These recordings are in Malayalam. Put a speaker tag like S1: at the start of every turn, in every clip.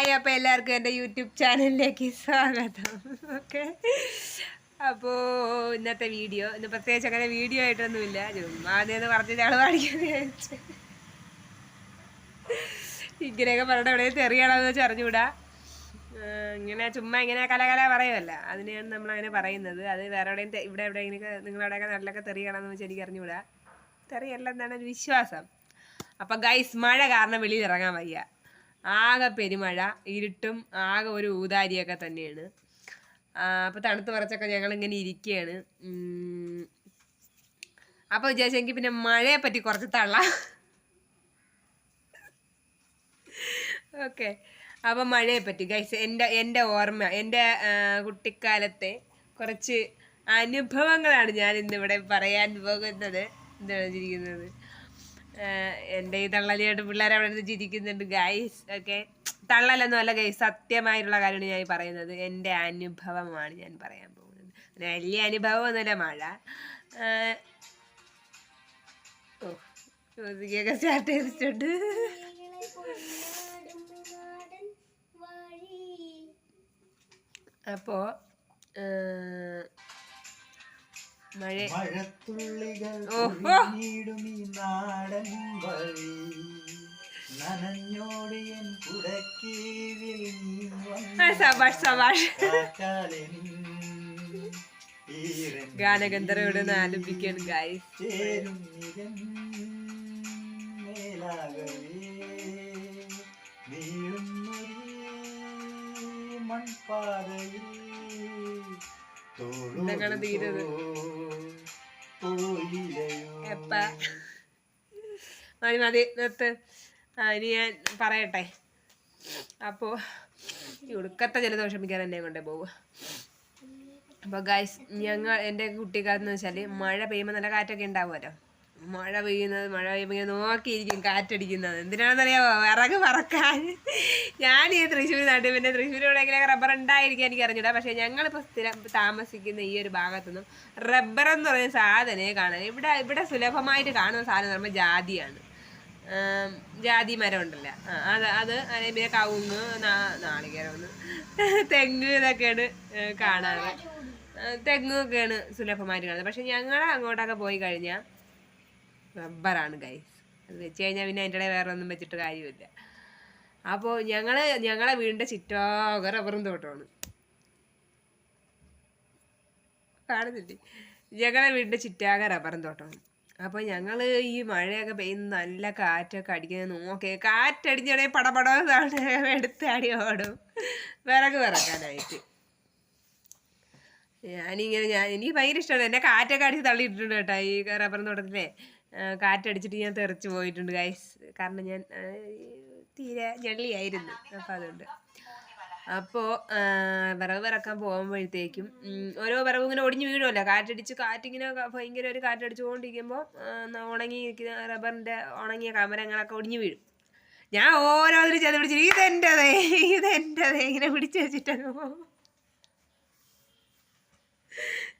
S1: ഹായ്, അപ്പോൾ എല്ലാവർക്കും എൻ്റെ യൂട്യൂബ് ചാനലിലേക്ക് സ്വാഗതം. ഓക്കെ, അപ്പോൾ ഇന്നത്തെ വീഡിയോ ഇന്ന് പ്രത്യേകിച്ച് അങ്ങനെ വീഡിയോ ആയിട്ടൊന്നുമില്ല, ചുമ്മാ അതേന്ന് പറഞ്ഞ ആൾ പാടിക്കാന്ന് വിചാരിച്ചു. ഇങ്ങനെയൊക്കെ പറഞ്ഞിട്ട് എവിടെയും തെറിയണമെന്ന് വെച്ച് അറിഞ്ഞുകൂടാ. ഇങ്ങനെ ചുമ്മാ ഇങ്ങനെ കല പറയുമല്ല, അതിനെയാണ് നമ്മളങ്ങനെ പറയുന്നത്. അത് വേറെ എവിടെയും ഇവിടെ എവിടെയെങ്കിലൊക്കെ നിങ്ങളവിടെയൊക്കെ നല്ലൊക്കെ തെറിയണമെന്ന് വെച്ച് എനിക്ക് അറിഞ്ഞുകൂടാ. തെറിയല്ല എന്നാണ് ഒരു വിശ്വാസം. അപ്പം ഗൈസ്, മഴ കാരണം വെളിയിൽ ഇറങ്ങാൻ വയ്യ. ആകെ പെരുമഴ, ഇരുട്ടും ആകെ ഒരു ഊതാരിയൊക്കെ തന്നെയാണ്. അപ്പോൾ തണുത്ത് പറച്ചൊക്കെ ഞങ്ങളിങ്ങനെ ഇരിക്കുകയാണ്. അപ്പോൾ വിചാരിച്ചെങ്കിൽ പിന്നെ മഴയെ പറ്റി കുറച്ച് തള്ളാം. ഓക്കെ, അപ്പം മഴയെ പറ്റി ഗൈസ്, എൻ്റെ ഓർമ്മ, എൻ്റെ കുട്ടിക്കാലത്തെ കുറച്ച് അനുഭവങ്ങളാണ് ഞാൻ ഇന്നിവിടെ പറയാൻ പോകുന്നത്. എന്താണ് ചിരിക്കുന്നത്? എൻ്റെ ഈ തള്ളലിയായിട്ട് പിള്ളേരെ അവിടെ നിന്ന് ചിരിക്കുന്നുണ്ട് ഗൈസ്. ഓക്കെ, തള്ളലൊന്നും അല്ല ഗൈസ്, സത്യമായിട്ടുള്ള കാര്യമാണ് ഞാൻ പറയുന്നത്. എൻ്റെ അനുഭവമാണ് ഞാൻ പറയാൻ പോകുന്നത്. വലിയ അനുഭവമൊന്നുമില്ല. മഴ മ്യൂസിക്കൊക്കെ സ്റ്റാർട്ട് ചെയ്തിട്ടുണ്ട്. അപ്പോൾ
S2: മഴത്തുള്ളികൾ നാടൻ വഴി നനഞ്ഞോടിയൻ കുടക്കീഴിൽ
S1: ഗാനഗന്ധർവയുടെ ആലപിക്കാണ് ഗൈസ്.
S2: മൺപാതയിൽ
S1: തീരത് മതി നിർത്ത്. ഇനി ഞാൻ പറയട്ടെ. അപ്പോൾ ഈ ഉടുക്കത്തെ ജലദോഷം മിക്കാൻ എന്നെ കൊണ്ടേ പോവുക. അപ്പോൾ ഗൈസ്, എൻ്റെ കുട്ടിക്കാലത്ത് വെച്ചാൽ മഴ പെയ്യുമ്പോൾ നല്ല കാറ്റൊക്കെ ഉണ്ടാവുമല്ലോ. മഴ പെയ്യുമ്പോൾ നോക്കിയിരിക്കും കാറ്റടിക്കുന്നത്. എന്തിനാണെന്നറിയാമോ? വിറക് പറക്കാൻ. ഞാൻ ഈ തൃശ്ശൂർ നാട്ടിൽ, പിന്നെ തൃശ്ശൂർ എവിടെയെങ്കിലും റബ്ബർ ഉണ്ടായിരിക്കും എനിക്ക് അറിഞ്ഞില്ല. പക്ഷേ ഞങ്ങളിപ്പോൾ സ്ഥിരം താമസിക്കുന്ന ഈ ഒരു ഭാഗത്തൊന്നും റബ്ബർ എന്ന് പറയുന്ന സാധനമേ കാണാൻ ഇവിടെ സുലഭമായിട്ട് കാണുന്ന സാധനം പറയുമ്പോൾ ജാതിയാണ്. ജാതി മരം ഉണ്ടല്ലോ, അത് പിന്നെ കവുങ്ങ്, നാളികേരമൊന്ന്, തെങ്ങ്, ഇതൊക്കെയാണ് കാണാറ്. തെങ്ങൊക്കെയാണ് സുലഭമായിട്ട് കാണുന്നത്. പക്ഷെ ഞങ്ങൾ അങ്ങോട്ടൊക്കെ പോയി കഴിഞ്ഞാൽ റബ്ബറാണ് ഗൈസ്. അത് വെച്ച് കഴിഞ്ഞാൽ പിന്നെ അതിൻ്റെ ഇടയിൽ വേറെ ഒന്നും വെച്ചിട്ട് കാര്യമില്ല. അപ്പോൾ ഞങ്ങളെ വീടിൻ്റെ ചുറ്റാകെ റബ്ബറും തോട്ടമാണ്. കാണുന്നില്ലേ? ഞങ്ങളെ വീടിൻ്റെ ചുറ്റാകെ റബ്ബറും തോട്ടമാണ്. അപ്പോൾ ഞങ്ങൾ ഈ മഴയൊക്കെ പെയ്യുന്ന നല്ല കാറ്റൊക്കെ അടിക്കുന്നത് നോക്കി, കാറ്റടിച്ചോടെ പടപടോ എടുത്താടി ഓടും വിറക് വിറക്കാനായിട്ട്. എനിക്ക് ഭയങ്കര ഇഷ്ടമാണ്. എന്നെ കാറ്റൊക്കെ അടിച്ച് തള്ളിയിട്ടിട്ടുണ്ട് കേട്ടോ. ഈ റബ്ബർ തോട്ടത്തിലെ കാറ്റടിച്ചിട്ട് ഞാൻ തെറിച്ച് പോയിട്ടുണ്ട് ഗൈസ്. കാരണം ഞാൻ തീരെ ഞെള്ളിയായിരുന്നു. അപ്പോൾ അതുകൊണ്ട് വിറക് വിറക്കാൻ പോകുമ്പോഴത്തേക്കും ഓരോ വിറകും ഇങ്ങനെ ഒടിഞ്ഞ് വീഴുമല്ലോ. കാറ്റിങ്ങനെ ഭയങ്കര ഒരു കാറ്റടിച്ചുകൊണ്ടിരിക്കുമ്പോൾ ഉണങ്ങിയിരിക്കുന്ന റബ്ബറിൻ്റെ ഉണങ്ങിയ കമരങ്ങളൊക്കെ ഒടിഞ്ഞ് വീഴും. ഞാൻ ഓരോന്നിനും ചെന്ന് പിടിച്ചിട്ട് ഇതെൻ്റെതേ ഇങ്ങനെ പിടിച്ച് വെച്ചിട്ടൊക്കെ പോകും.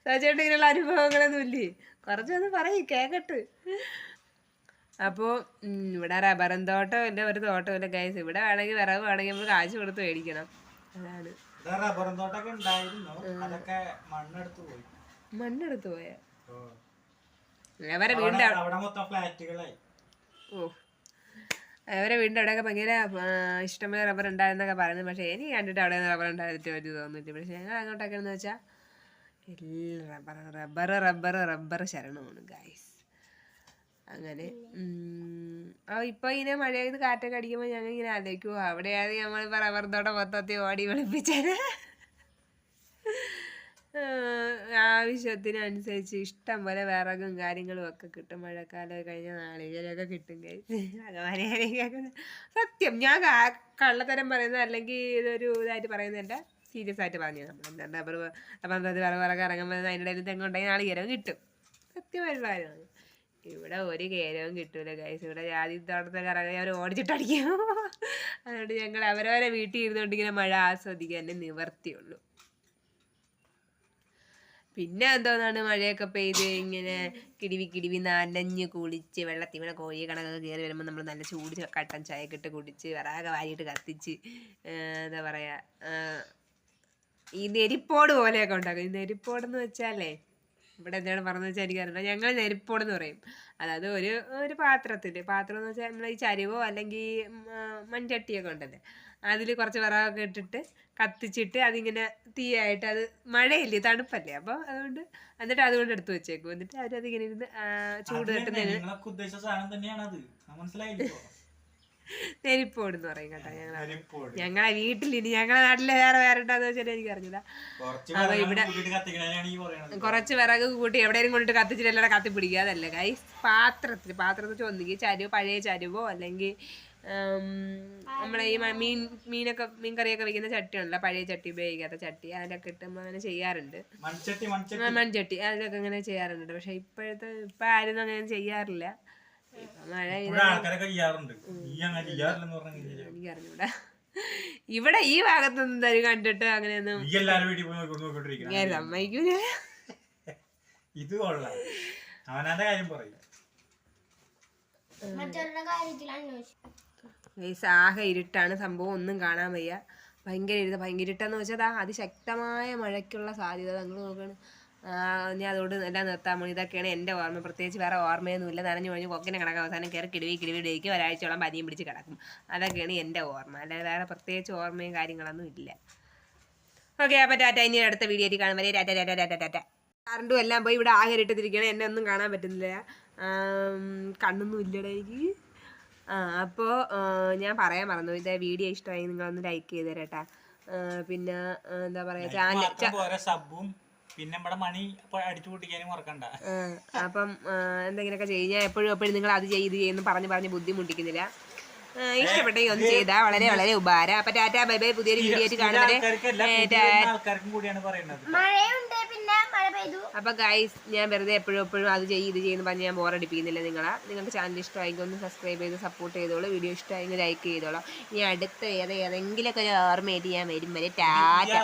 S1: സജേട്ട് ഇങ്ങനെയുള്ള അനുഭവങ്ങളൊന്നും ഇല്ലേ? കുറച്ചൊന്ന് പറയും കേക്കട്ട്. അപ്പോൾ ഇവിടെ റബ്ബറും തോട്ടം ഇല്ല, ഒരു തോട്ടം ഇല്ല ഗൈസ്. ഇവിടെ വേണമെങ്കിൽ വിറക് വേണമെങ്കിൽ നമ്മൾ കാശ് കൊടുത്ത് മേടിക്കണം. അതാണ്. മണ്ണെടുത്ത് പോയാ അവരെ വീടിൻ്റെ അവരെ വീടിൻ്റെ അവിടെയൊക്കെ ഭയങ്കര ഇഷ്ടംപോലെ റബ്ബർ ഉണ്ടായിരുന്നൊക്കെ പറയുന്നത്. പക്ഷേ എനിക്ക് കണ്ടിട്ട് അവിടെ റബ്ബർ ഉണ്ടായിട്ട് വലിയ തോന്നുന്നില്ല. പക്ഷേ ഞങ്ങൾ അങ്ങോട്ടൊക്കെ എന്ന് വെച്ചാൽ റബ്ബർ ശരണമാണ് ഗൈസ്. അങ്ങനെ ഇപ്പോൾ ഇങ്ങനെ മഴ പെയ്ത് കാറ്റൊക്കെ അടിക്കുമ്പോൾ ഞങ്ങൾ ഇങ്ങനെ ആലോചിക്കുമോ, അവിടെയാണെങ്കിൽ നമ്മളിപ്പോൾ റബ്ബർ തോട്ടം മൊത്തത്തിൽ ഓടി വെളുപ്പിച്ചത്. ആവശ്യത്തിനനുസരിച്ച് ഇഷ്ടം പോലെ വിറകും കാര്യങ്ങളും ഒക്കെ കിട്ടും. മഴക്കാലം കഴിഞ്ഞാൽ നാളികേരമൊക്കെ കിട്ടും ഗൈസ്. അങ്ങനെ സത്യം, ഞാൻ കള്ളത്തരം പറയുന്നത് അല്ലെങ്കിൽ ഇതൊരു ഇതായിട്ട് പറയുന്നതല്ല, സീരിയസ് ആയിട്ട് പറഞ്ഞു. നമ്മൾ വിറക് ഇറങ്ങുമ്പോൾ അതിൻ്റെ ഇടയിൽ തെങ്ങുണ്ടെങ്കിൽ നാളികേരവും കിട്ടും. സത്യമായിട്ടുള്ള കാര്യമാണ്. ഇവിടെ ഒരു കേരവും കിട്ടൂല ഗൈസ്. ഇവിടെ ജാതി തോട്ടത്തൊക്കെ ഇറങ്ങി അവർ ഓടിച്ചിട്ടടിക്കും. അതുകൊണ്ട് ഞങ്ങൾ അവരവരെ വീട്ടിൽ ഇരുന്നുകൊണ്ട് ഇങ്ങനെ മഴ ആസ്വദിക്കാൻ തന്നെ നിവർത്തിയുള്ളൂ. പിന്നെ എന്തോന്നാണ് മഴയൊക്കെ പെയ്ത് ഇങ്ങനെ കിടിവി നനഞ്ഞ് കുളിച്ച് വെള്ളത്തിൽ വീണ കോഴി കണക്കൊക്കെ കയറി വരുമ്പോൾ നമ്മൾ നല്ല ചൂട് കട്ടൻ ചായയൊക്കെ ഇട്ട് കുടിച്ച് വിറകൊക്കെ വാരിയിട്ട് കത്തിച്ച് എന്താ പറയുക ഈ നെരിപ്പോട് പോലെയൊക്കെ ഉണ്ടാക്കും. ഈ നെരിപ്പോടെന്ന് വെച്ചാലേ ഇവിടെ എന്താണ് പറഞ്ഞതെന്ന് വെച്ചാൽ എനിക്കറിയില്ല. ഞങ്ങൾ നെരിപ്പോടെന്ന് പറയും. അതായത് ഒരു പാത്രം എന്ന് വെച്ചാൽ നമ്മൾ ഈ ചരിവോ അല്ലെങ്കിൽ മൺചട്ടിയൊക്കെ ഉണ്ടല്ലേ, അതിൽ കുറച്ച് വിറകൊക്കെ ഇട്ടിട്ട് കത്തിച്ചിട്ട് അതിങ്ങനെ തീയായിട്ട്, അത് മഴയില്ലേ തണുപ്പല്ലേ, അപ്പോൾ അതുകൊണ്ട് എന്നിട്ട് അതുകൊണ്ട് എടുത്ത് വെച്ചേക്കും. എന്നിട്ട് അവരതിങ്ങനെ ഇരുന്ന് ചൂട് തട്ടുന്നതിന് നെരിപ്പോട് എന്ന് പറയും കേട്ടോ. ഞങ്ങളെ വീട്ടിൽ ഇനി ഞങ്ങളെ നാട്ടിലെ വേറെ ഉണ്ടാന്ന് വെച്ചാൽ എനിക്ക് അറിഞ്ഞില്ല. അപ്പൊ ഇവിടെ കുറച്ച് വിറക് കൂട്ടി എവിടെയും കൊണ്ടിട്ട് കത്തിച്ചിട്ട് എല്ലാം കത്തി പിടിക്കുക. അതല്ല ഗൈസ്, പാത്രത്തിൽ ഒന്നുകിൽ ചരുവോ, പഴയ ചരുവോ, അല്ലെങ്കിൽ നമ്മളെ ഈ മീൻ കറിയൊക്കെ വെക്കുന്ന ചട്ടി ഉണ്ടല്ലോ, പഴയ ചട്ടി, ഉപയോഗിക്കാത്ത ചട്ടി, അതിലൊക്കെ ഇട്ട് അങ്ങനെ ചെയ്യാറുണ്ട്. മൺചട്ടി അതിലൊക്കെ അങ്ങനെ ചെയ്യാറുണ്ട്. പക്ഷെ ഇപ്പൊ ആരും അങ്ങനെ ചെയ്യാറില്ല. മഴ എനിക്കറിഞ്ഞൂടാ. ഇവിടെ ഈ ഭാഗത്തൊന്നും തരും കണ്ടിട്ട് അങ്ങനെയൊന്നും സമ്മതിക്കൂല.
S2: ഇത് കൊള്ളാം, അവനാന്റെ കാര്യം പറയും.
S1: ആകെ ഇരുട്ടാണ്, സംഭവം ഒന്നും കാണാൻ വയ്യ. ഭയങ്കര ഇരുട്ടാന്ന് വെച്ചാൽ അതിശക്തമായ മഴയ്ക്കുള്ള സാധ്യത നിങ്ങൾ നോക്കണം. ഞാൻ അതുകൊണ്ട് എല്ലാം നിർത്താൻ വേണ്ടി ഇതൊക്കെയാണ് എൻ്റെ ഓർമ്മ. പ്രത്യേകിച്ച് വേറെ ഓർമ്മയൊന്നുമില്ല. നനഞ്ഞു കഴിഞ്ഞ് കൊക്കിനെ കിടക്കാൻ അവസാനം കയറി കിടവി ഡേക്ക് ഒരാഴ്ചയോളം പനിയും പിടിച്ച് കിടക്കും. അതൊക്കെയാണ് എൻ്റെ ഓർമ്മ. അല്ലാതെ വേറെ പ്രത്യേകിച്ച് ഓർമ്മയും കാര്യങ്ങളൊന്നും ഇല്ല. ഓക്കെ, അപ്പോൾ ടാറ്റ. ഇനി അടുത്ത വീഡിയോ ആയിട്ട് കാണും വരെ ടാറ്റ. കറണ്ടും എല്ലാം പോയി ഇവിടെ ആകെ ഇട്ടിരിക്കുകയാണ്. എന്നെ ഒന്നും കാണാൻ പറ്റുന്നില്ല, കണ്ണൊന്നും ഇല്ലടാ എനിക്ക്. അപ്പോൾ ഞാൻ പറയാൻ മറന്നു, ഇത് വീഡിയോ ഇഷ്ടമായി നിങ്ങളൊന്ന് ലൈക്ക് ചെയ്ത് തരട്ടാ. പിന്നെ എന്താ പറയുക, ചാനൽ
S2: പിന്നെ നമ്മുടെ മണി അടിച്ചു പൊട്ടിക്കാനും മറക്കണ്ട.
S1: അപ്പം എന്തെങ്കിലുമൊക്കെ ചെയ്യും. എപ്പോഴും നിങ്ങൾ അത് ചെയ്യുന്നു പറഞ്ഞ് ബുദ്ധിമുട്ടിക്കുന്നില്ല. ഇഷ്ടപ്പെട്ടെങ്കിൽ ഒന്ന് ചെയ്താൽ വളരെ വളരെ ഉപകാരം. അപ്പൊ ടാറ്റ, ബൈ ബൈ. പുതിയൊരു വീഡിയോ ആയിട്ട് കാണുന്നത്. അപ്പൊ ഗൈസ്, ഞാൻ വെറുതെ എപ്പോഴും അത് ഇത് ചെയ്യുന്നു പറഞ്ഞ് ഞാൻ ബോറടിപ്പിക്കുന്നില്ല നിങ്ങളെ. നിങ്ങൾക്ക് ചാനൽ ഇഷ്ടമായെങ്കിൽ ഒന്ന് സബ്സ്ക്രൈബ് ചെയ്ത് സപ്പോർട്ട് ചെയ്തോളൂ. വീഡിയോ ഇഷ്ടമായെങ്കിൽ ലൈക്ക് ചെയ്തോളൂ. ഇനി അടുത്ത ഏതെങ്കിലുമൊക്കെ ഒരു ഓർമ്മയായിട്ട് ഞാൻ വരും വരെ ടാറ്റ.